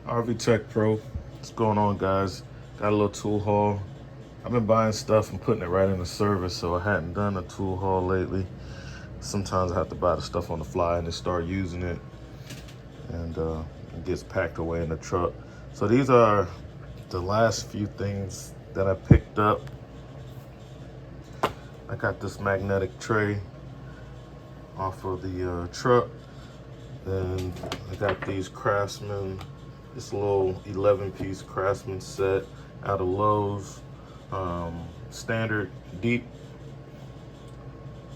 RV Tech Pro. What's going on, guys? Got a little tool haul. I've been buying stuff and putting it right into service, so I hadn't done a tool haul lately. Sometimes I have to buy the stuff on the fly and then start using it, and it gets packed away in the truck. So these are the last few things that I picked up. I got this magnetic tray off of the truck. Then I got these Craftsman, this little 11-piece Craftsman set out of Lowe's, standard deep.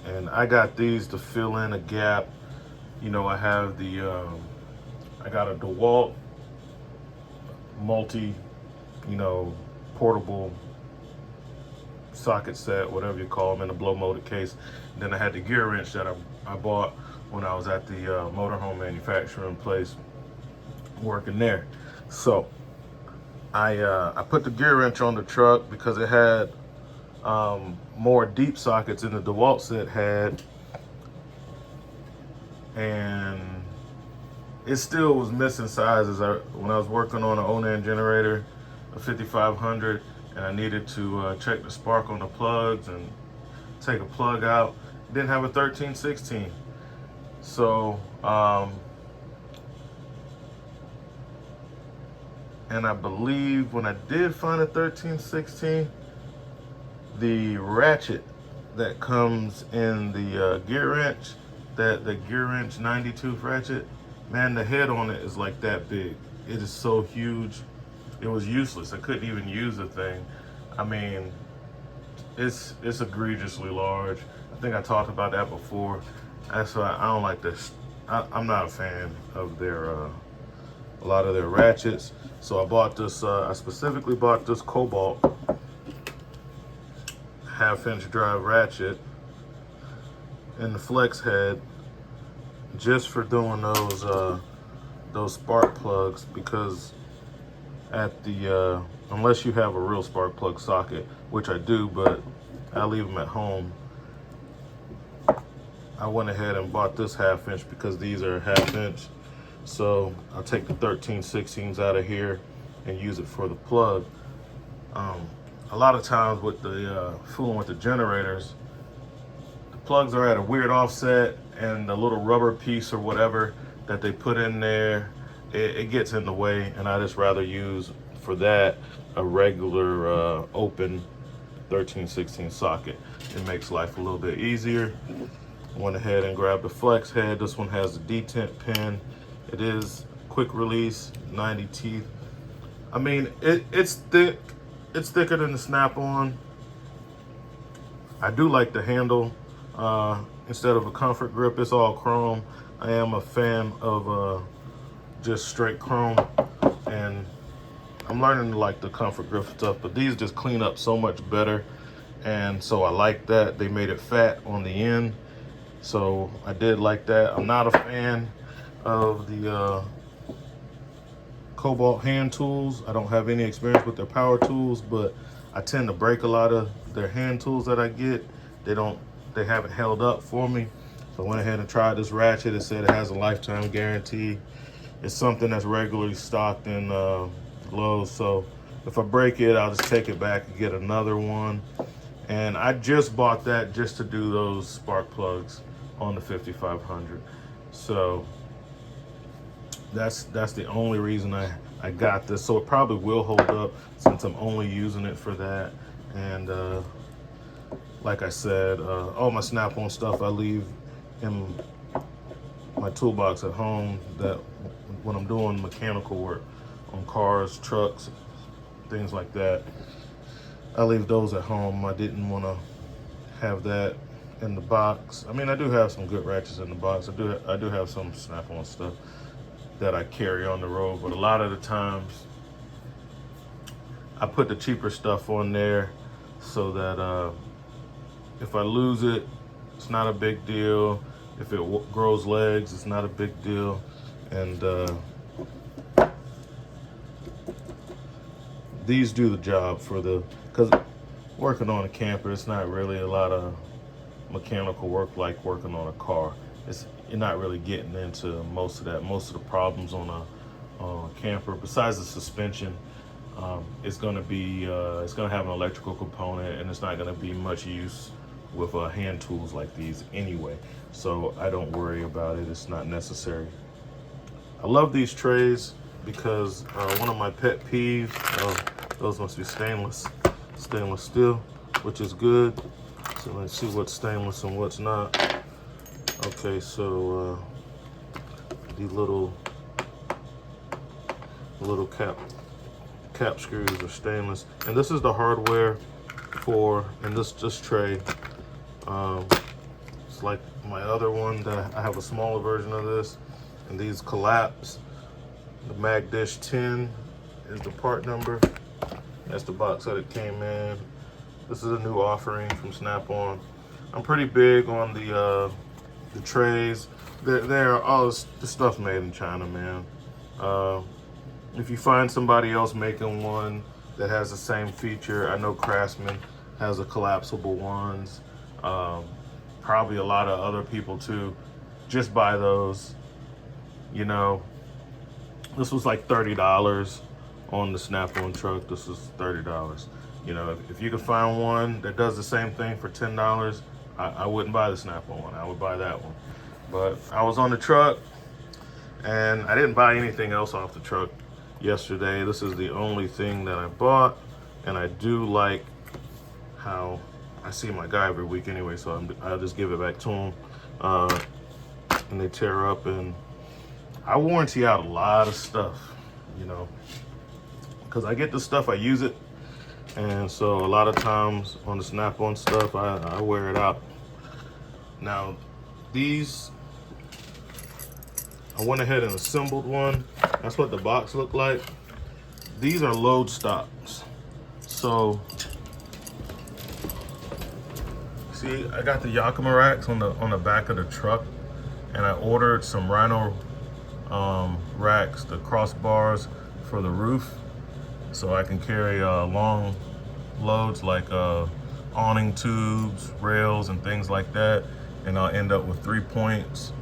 And I got these to fill in a gap. You know, I have I got a DeWalt multi, portable socket set, whatever you call them, in a blow molded case. And then I had the gear wrench that I bought when I was at the motorhome manufacturing place working there. So I put the gear wrench on the truck because it had more deep sockets than the DeWalt set had, and it still was missing sizes. When I was working on an Onan generator, a 5500, and I needed to check the spark on the plugs and take a plug out, didn't have a 1316. So, and I believe when I did find a 1316, the ratchet that comes in the gear wrench, the gear wrench 92 ratchet, man, the head on it is like that big. It is so huge. It was useless. I couldn't even use the thing. I mean, it's egregiously large. I think I talked about that before. That's why I don't like this. I'm not a fan of their a lot of their ratchets. So I bought this. I specifically bought this Cobalt half-inch drive ratchet in the flex head just for doing those spark plugs, because at the unless you have a real spark plug socket, which I do, but I leave them at home. I went ahead and bought this half-inch because these are half-inch. So I'll take the 1316s out of here and use it for the plug. A lot of times with the fooling with the generators, the plugs are at a weird offset, and the little rubber piece or whatever that they put in there, it gets in the way, and I just rather use for that a regular open 1316 socket. It makes life a little bit easier. Went ahead and grabbed the flex head. This one has a detent pin. It is quick release, 90 teeth. I mean, it's thick. It's thicker than the Snap-on. I do like the handle. Instead of a comfort grip, it's all chrome. I am a fan of just straight chrome, and I'm learning to like the comfort grip stuff, but these just clean up so much better, and so I like that. They made it fat on the end, so I did like that. I'm not a fan of the Cobalt hand tools. I don't have any experience with their power tools, but I tend to break a lot of their hand tools that I get. They haven't held up for me. So I went ahead and tried this ratchet. It said it has a lifetime guarantee. It's something that's regularly stocked in Lowe's. So if I break it, I'll just take it back and get another one. And I just bought that just to do those spark plugs on the 5500. So that's the only reason I got this. So it probably will hold up since I'm only using it for that. And like I said, all my Snap-on stuff I leave in my toolbox at home, that when I'm doing mechanical work on cars, trucks, things like that, I leave those at home. I didn't want to have that in the box. I mean, I do have some good ratchets in the box. I do have some Snap-on stuff that I carry on the road, but a lot of the times I put the cheaper stuff on there so that if I lose it, it's not a big deal. If it grows legs, it's not a big deal. And these do the job because working on a camper, it's not really a lot of mechanical work like working on a car. You're not really getting into most of that. Most of the problems on camper. Besides the suspension, it's gonna have an electrical component, and it's not gonna be much use with hand tools like these anyway. So I don't worry about it. It's not necessary. I love these trays because one of my pet peeves, those must be stainless steel, which is good. So let's see what's stainless and what's not. Okay, so the little cap screws are stainless, and this is the hardware for, and this tray. It's like my other one that I have a smaller version of this, and these collapse. The Mag Dish 10 is the part number. That's the box that it came in. This is a new offering from Snap-on. I'm pretty big on the trays. They're all this stuff made in China, man. If you find somebody else making one that has the same feature, I know Craftsman has a collapsible ones. Probably a lot of other people too. Just buy those. You know, this was like $30 on the Snap-on truck. This is $30. You know, if you can find one that does the same thing for $10, I wouldn't buy the Snap-on one. I would buy that one. But I was on the truck, and I didn't buy anything else off the truck yesterday. This is the only thing that I bought, and I do like how I see my guy every week anyway, so I'll just give it back to him. And they tear up, and I warranty out a lot of stuff, you know, because I get the stuff, I use it, and so a lot of times on the Snap-on stuff, I wear it out. Now, these, I went ahead and assembled one. That's what the box looked like. These are load stops. So, see, I got the Yakima racks on the back of the truck, and I ordered some Rhino racks, the crossbars for the roof, so I can carry long loads like awning tubes, rails, and things like that. And I'll end up with 3 points,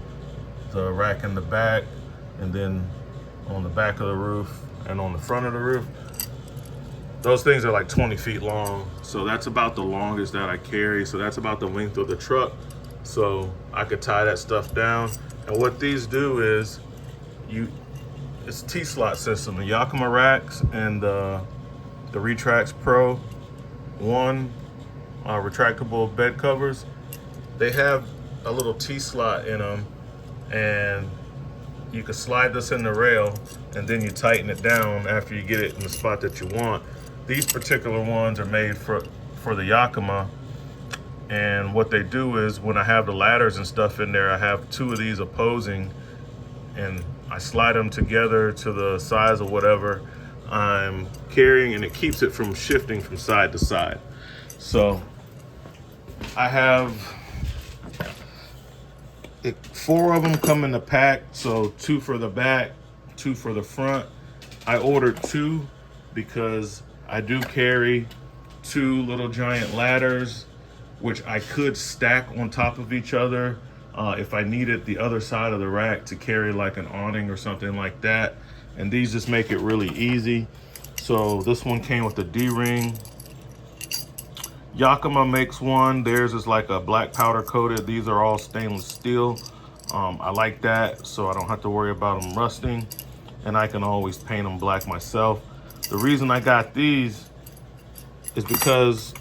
the rack in the back, and then on the back of the roof and on the front of the roof. Those things are like 20 feet long, so that's about the longest that I carry. So that's about the length of the truck, so I could tie that stuff down. And what these do is, it's T-slot system. The Yakima racks and the Retrax Pro 1 retractable bed covers, they have a little T-slot in them, and you can slide this in the rail, and then you tighten it down after you get it in the spot that you want. These particular ones are made for the Yakima, and what they do is, when I have the ladders and stuff in there, I have 2 of these opposing, and I slide them together to the size of whatever I'm carrying, and it keeps it from shifting from side to side. So I have 4 of them come in the pack, so 2 for the back, 2 for the front. I ordered 2 because I do carry 2 little giant ladders, which I could stack on top of each other if I needed the other side of the rack to carry like an awning or something like that. And these just make it really easy. So this one came with the D-ring. Yakima makes one. Theirs is like a black powder coated. These are all stainless steel. I like that, so I don't have to worry about them rusting, and I can always paint them black myself. The reason I got these is because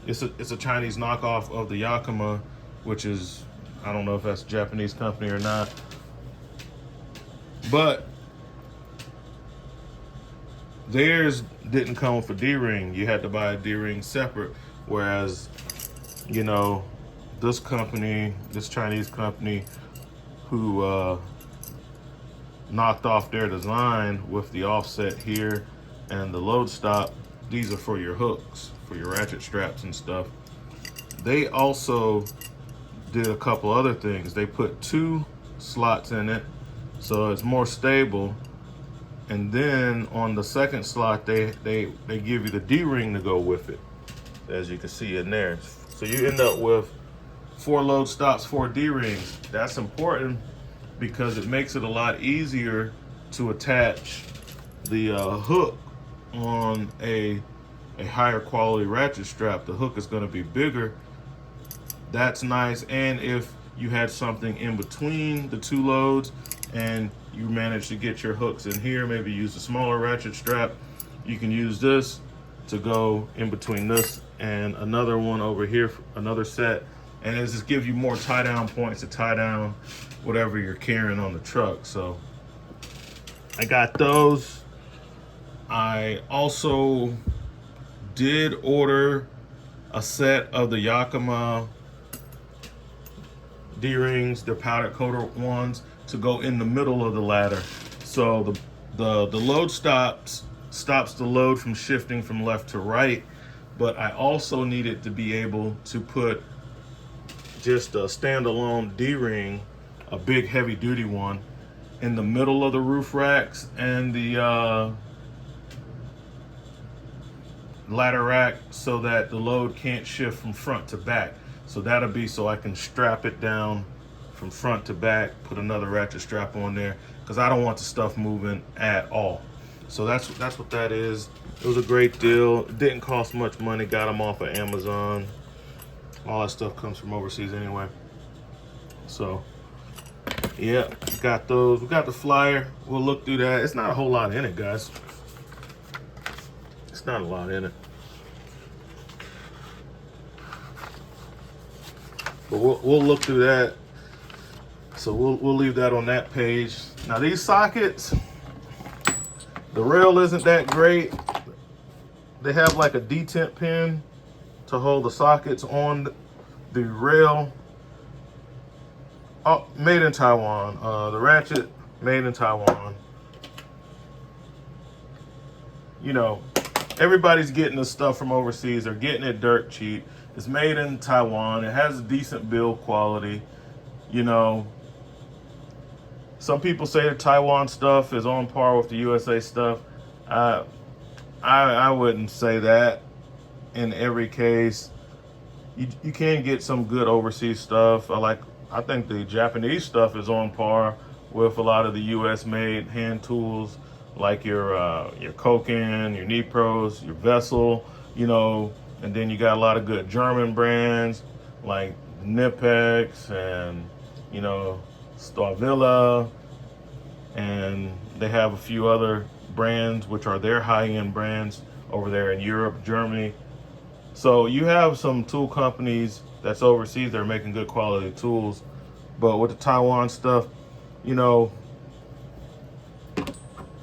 it's a Chinese knockoff of the Yakima, which is, I don't know if that's a Japanese company or not, but theirs didn't come with a D-ring. You had to buy a D-ring separate, whereas, you know, this company, this Chinese company, who knocked off their design with the offset here and the load stop, these are for your hooks, for your ratchet straps and stuff. They also did a couple other things. They put 2 slots in it, so it's more stable. And then on the second slot, they give you the D-ring to go with it, as you can see in there. So you end up with 4 load stops, 4 D-rings. That's important because it makes it a lot easier to attach the hook on a higher quality ratchet strap. The hook is going to be bigger. That's nice. And if you had something in between the two loads and you managed to get your hooks in here, maybe use a smaller ratchet strap, you can use this to go in between this and another one over here, another set, and it just gives you more tie down points to tie down whatever you're carrying on the truck. So I got those. I also did order a set of the Yakima D-rings, the powder coated ones, to go in the middle of the ladder. So the load stops the load from shifting from left to right, but I also needed to be able to put just a standalone D-ring, a big heavy duty one, in the middle of the roof racks and the ladder rack, so that the load can't shift from front to back. So that'll be so I can strap it down from front to back, put another ratchet strap on there, because I don't want the stuff moving at all. So that's what that is. It was a great deal. It didn't cost much money. Got them off of Amazon. All that stuff comes from overseas anyway. So yeah, got those. We got the flyer. We'll look through that. It's not a whole lot in it, guys. It's not a lot in it. But we'll look through that. So we'll leave that on that page. Now these sockets, the rail isn't that great. They have like a detent pin to hold the sockets on the rail. Oh, made in Taiwan. The ratchet, made in Taiwan. You know, everybody's getting this stuff from overseas. They're getting it dirt cheap. It's made in Taiwan. It has a decent build quality. You know, some people say the Taiwan stuff is on par with the USA stuff. I wouldn't say that in every case. You can get some good overseas stuff. I think the Japanese stuff is on par with a lot of the US made hand tools, like your Koken, your Nipros, your Vessel, you know. And then you got a lot of good German brands like Nipex and, you know, Starvilla, and they have a few other brands which are their high-end brands over there in Europe, Germany. So you have some tool companies that's overseas that are making good quality tools. But with the Taiwan stuff, you know,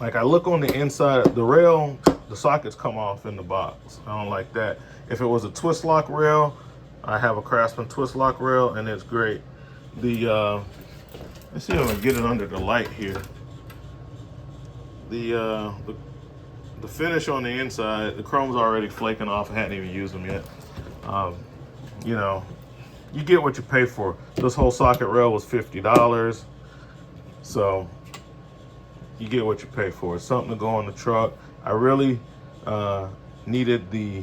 like I look on the inside, the rail, the sockets come off in the box. I don't like that. If it was a twist lock rail, I have a Craftsman twist lock rail, and it's great. Let's see if I can get it under the light here. The finish on the inside, the chrome's already flaking off. I hadn't even used them yet. You know, you get what you pay for. This whole socket rail was $50. So you get what you pay for. It's something to go on the truck. I really needed the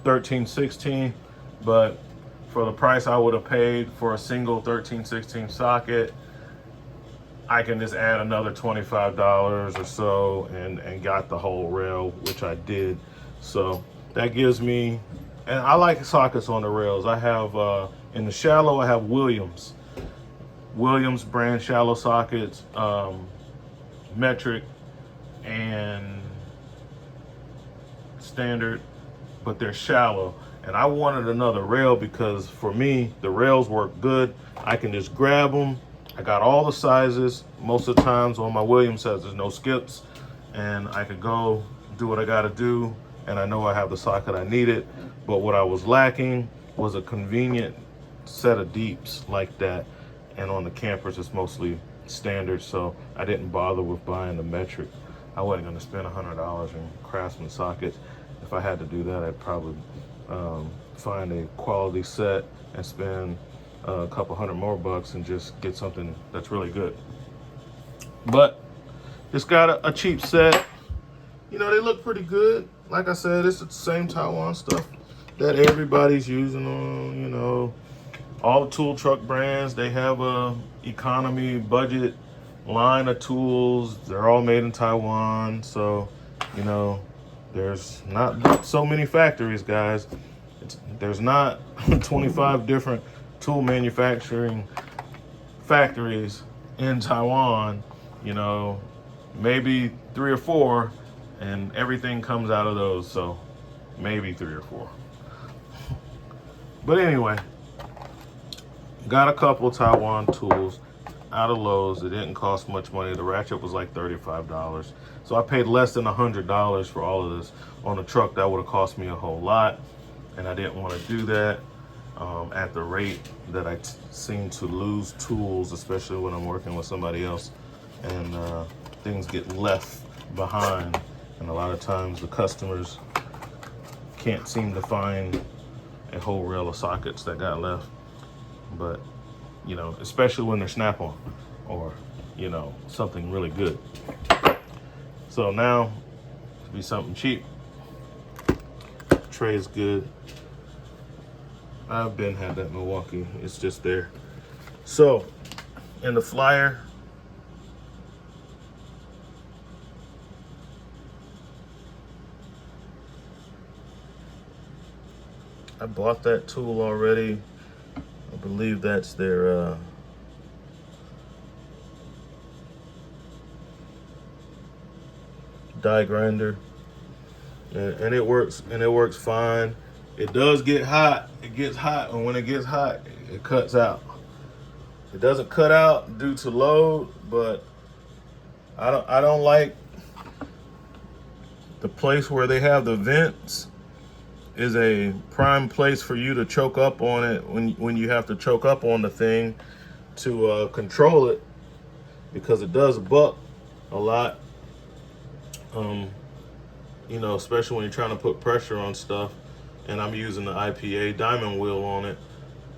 1316, but for the price I would have paid for a single 1316 socket, I can just add another $25 or so and got the whole rail, which I did. So that gives me, and I like sockets on the rails. I have, in the shallow, I have Williams brand shallow sockets, metric and standard, but they're shallow. And I wanted another rail because for me, the rails work good. I can just grab them. I got all the sizes. Most of the times on my Williams sets, there's no skips, and I could go do what I gotta do, and I know I have the socket I needed. But what I was lacking was a convenient set of deeps like that. And on the campers, it's mostly standard, so I didn't bother with buying the metric. I wasn't gonna spend $100 in Craftsman sockets. If I had to do that, I'd probably find a quality set and spend a couple $100 more and just get something that's really good. But just got a cheap set. You know, they look pretty good. Like I said, it's the same Taiwan stuff that everybody's using on, you know, all the tool truck brands. They have a economy budget line of tools. They're all made in Taiwan, so you know there's not so many factories, guys. There's not 25 different tool manufacturing factories in Taiwan. You know, maybe 3 or 4, and everything comes out of those. So maybe 3 or 4. But anyway, got a couple Taiwan tools out of Lowe's. It didn't cost much money. The ratchet was like $35. So I paid less than $100 for all of this. On a truck, that would have cost me a whole lot. And I didn't want to do that at the rate that I seem to lose tools, especially when I'm working with somebody else. And things get left behind. And a lot of times the customers can't seem to find a whole reel of sockets that got left. But, you know, especially when they're snap-on or, you know, something really good. So now, to be something cheap, tray is good. I've been had that Milwaukee. It's just there. So, in the flyer, I bought that tool already. I believe that's their die grinder, and it works fine. It does get hot. It gets hot, and when it gets hot, it cuts out. It doesn't cut out due to load, but I don't like the place where they have the vents is a prime place for you to choke up on it when you have to choke up on the thing to control it, because it does buck a lot. You know, especially when you're trying to put pressure on stuff. And I'm using the IPA diamond wheel on it,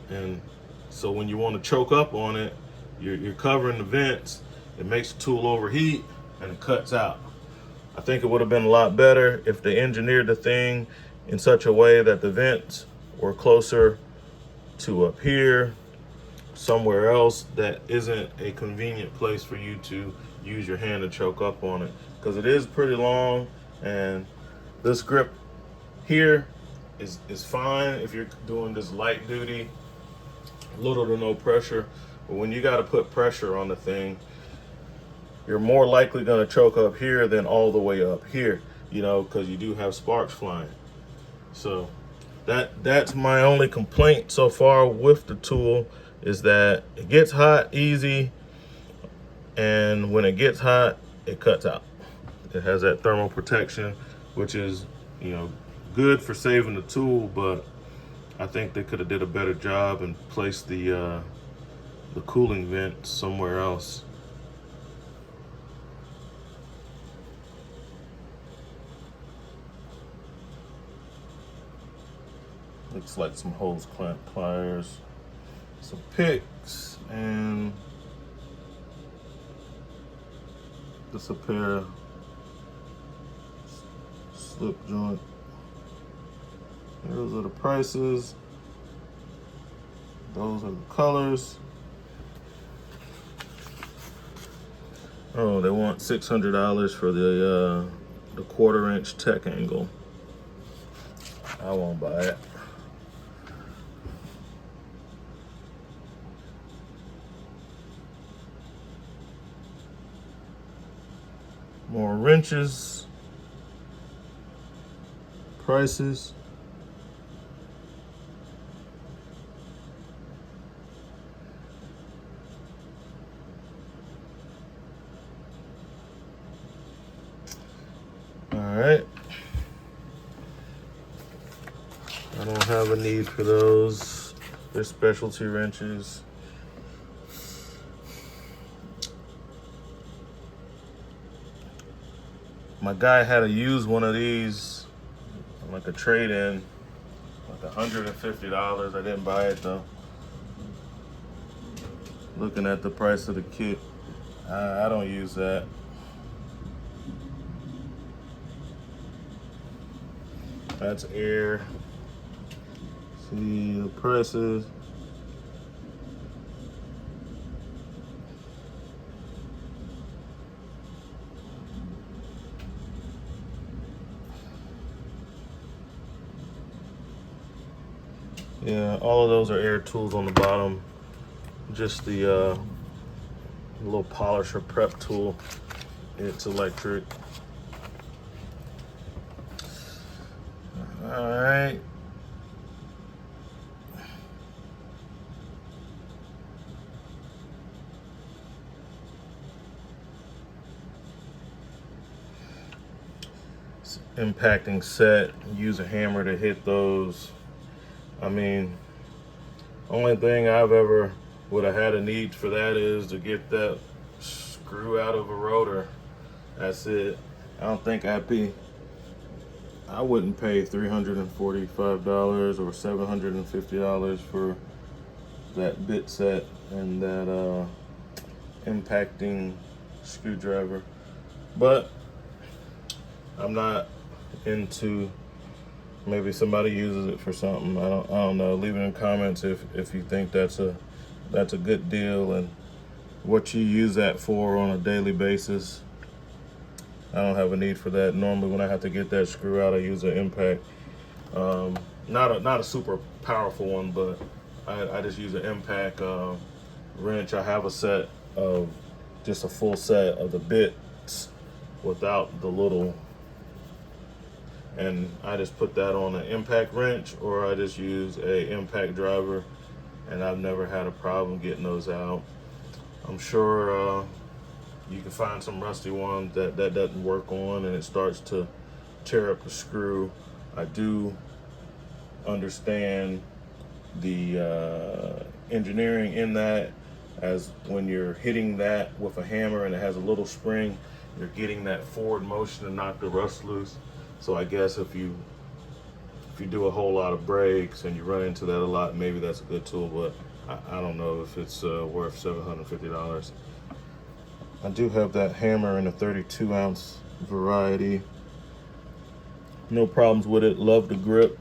and so when you want to choke up on it, you're covering the vents. It makes the tool overheat and it cuts out. I think it would have been a lot better if they engineered the thing in such a way that the vents were closer to up here, somewhere else that isn't a convenient place for you to use your hand to choke up on it, because it is pretty long, and this grip here is fine if you're doing this light duty, little to no pressure. But when you got to put pressure on the thing, you're more likely going to choke up here than all the way up here, you know, because you do have sparks flying. So that's my only complaint so far with the tool, is that it gets hot easy, and when it gets hot, it cuts out. It has that thermal protection, which is, you know, good for saving the tool, but I think they could have did a better job and placed the cooling vent somewhere else. Looks like some hose clamp pliers, some picks, and just a pair of slip joint. Those are the prices. Those are the colors. Oh, they want $600 for the 1/4-inch tech angle. I won't buy it. More wrenches. Prices. All right. I don't have a need for those. They're specialty wrenches. My guy had to use one of these, like a trade-in, like $150. I didn't buy it though. Looking at the price of the kit, I don't use that. That's air. See the prices. Yeah, all of those are air tools on the bottom. Just the little polisher prep tool. It's electric. All right. Impacting set, use a hammer to hit those. I mean, only thing I've ever would have had a need for that is to get that screw out of a rotor. That's it. I don't think I wouldn't pay $345 or $750 for that bit set and that impacting screwdriver. But I'm not into, maybe somebody uses it for something. I don't know. Leave it in the comments if you think that's a good deal and what you use that for on a daily basis. I don't have a need for that. Normally when I have to get that screw out, I use an impact. Not a super powerful one, but I just use an impact wrench. I have a set of, just a full set of the bits without the little, and I just put that on an impact wrench, or I just use a impact driver, and I've never had a problem getting those out. I'm sure you can find some rusty ones that doesn't work on and it starts to tear up the screw. I do understand the engineering in that, as when you're hitting that with a hammer and it has a little spring, you're getting that forward motion to knock the rust loose. So I guess if you do a whole lot of breaks and you run into that a lot, maybe that's a good tool, but I don't know if it's worth $750. I do have that hammer in a 32-ounce variety. No problems with it. Love the grip.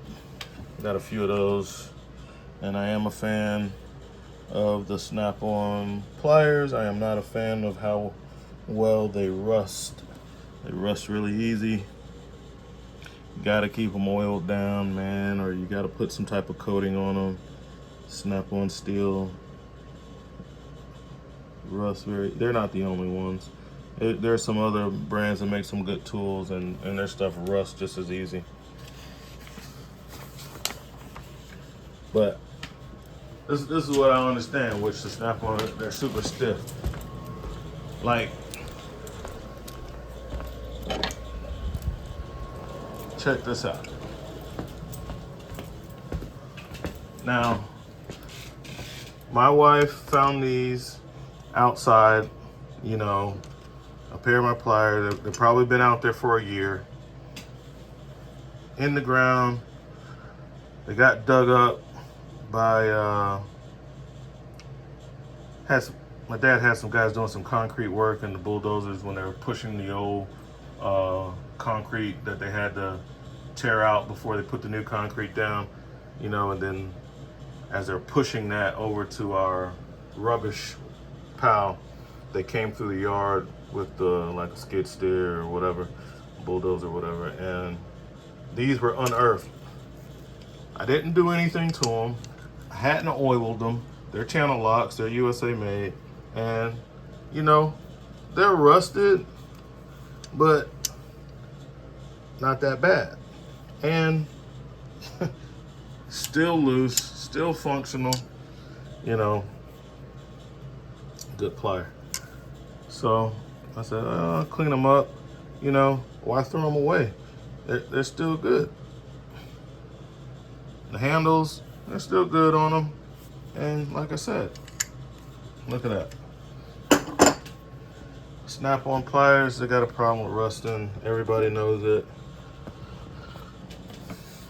Got a few of those. And I am a fan of the snap-on pliers. I am not a fan of how well they rust. They rust really easy. You gotta keep them oiled down, man, or you gotta put some type of coating on them. Snap-on steel rust they're not the only ones. There are some other brands that make some good tools, and their stuff rusts just as easy. But this is what I understand, which the snap-on, they're super stiff. Like, check this out. Now, my wife found these outside, you know, a pair of my pliers. They've probably been out there for a year. In the ground. They got dug up by, my dad had some guys doing some concrete work and the bulldozers when they were pushing the old concrete that they had to tear out before they put the new concrete down, you know, and then as they're pushing that over to our rubbish pile, they came through the yard with the, like a skid steer or whatever, bulldozer or whatever, and these were unearthed. I didn't do anything to them. I hadn't oiled them. They're channel locks, they're USA made, and you know, they're rusted, but not that bad. And still loose, still functional, you know, good plier. So I said, I'll clean them up, you know, why throw them away? They're still good. The handles, they're still good on them. And like I said, look at that. Snap-on pliers, they got a problem with rusting. Everybody knows it.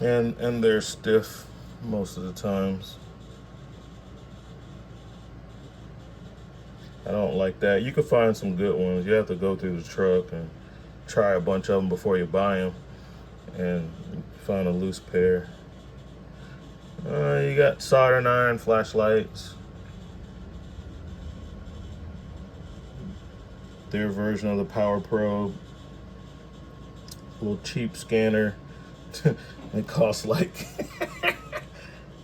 And they're stiff most of the times. I don't like that. You can find some good ones. You have to go through the truck and try a bunch of them before you buy them and find a loose pair. You got soldering iron flashlights. Their version of the Power Probe. A little cheap scanner. It costs like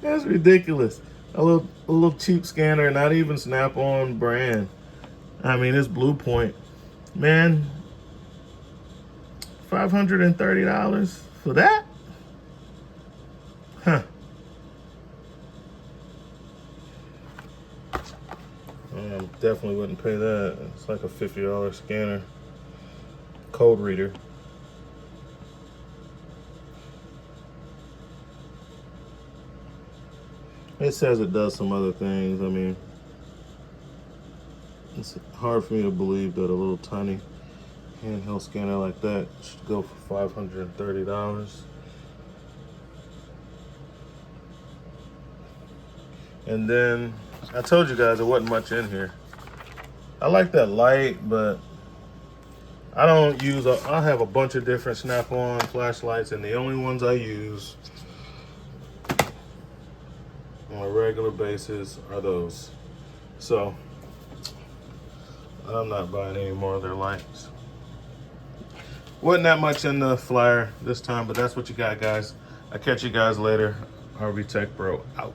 That's ridiculous. A little cheap scanner, not even Snap-on brand. I mean, it's Blue Point. Man, $530 for that? Huh. Definitely wouldn't pay that. It's like a $50 scanner. Code reader. It says it does some other things. I mean, it's hard for me to believe that a little tiny handheld scanner like that should go for $530. And then I told you guys there wasn't much in here. I like that light, but I don't use, I have a bunch of different Snap-on flashlights, and the only ones I use on a regular basis are those. So I'm not buying any more of their lights. Wasn't that much in the flyer this time, but that's what you got, guys. I'll catch you guys later. RV Tech Bro out.